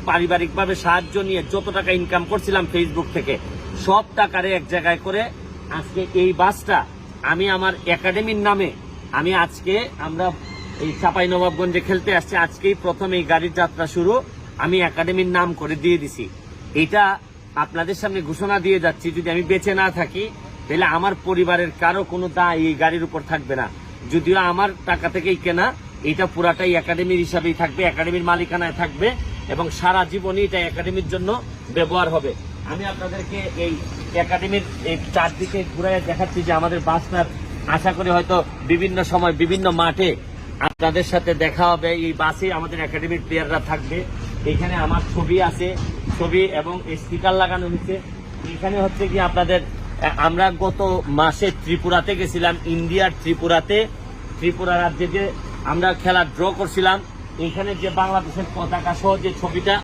পারিবারিকভাবে সাহায্য নিয়ে যত টাকা ইনকাম করছিলাম ফেসবুক থেকে সব টাকারে এক জায়গায় করে আজকে এই বাসটা আমি আমার একাডেমির নামে আমি আজকে আমরা এই চাঁপাইনবাবগঞ্জে খেলতে আসছি, আজকেই প্রথম এই গাড়ির যাত্রা শুরু আমি একাডেমির নাম করে দিয়ে দিছি। এটা আপনাদের সামনে ঘোষণা দিয়ে যাচ্ছি, যদি আমি বেঁচে না থাকি তাহলে আমার পরিবারের কারো কোনো দায় এই গাড়ির উপর থাকবে না। যদিও আমার টাকা থেকেই কেনা, এটা পুরাটাই একাডেমির হিসাবেই থাকবে, একাডেমির মালিকানায় থাকবে এবং সারা জীবনই এটা একাডেমির জন্য ব্যবহার হবে। আমি আপনাদেরকে এই একাডেমির এই চারদিকে ঘুরে দেখাচ্ছি যে আমাদের বাসটার আশা করি হয়তো বিভিন্ন সময় বিভিন্ন মাঠে আপনাদের সাথে দেখা হবে। এই বাসে আমাদের একাডেমির প্লেয়াররা থাকবে। এখানে আমার ছবি আছে, ছবি এবং স্টিকার লাগানো হয়েছে। এখানে হচ্ছে কি আপনাদের আমরা গত মাসে ত্রিপুরাতে গেছিলাম, ইন্ডিয়ার ত্রিপুরা রাজ্যে যে আমরা খেলা ড্র করছিলাম, এখানে যে বাংলাদেশের পতাকা সহ যে ছবিটা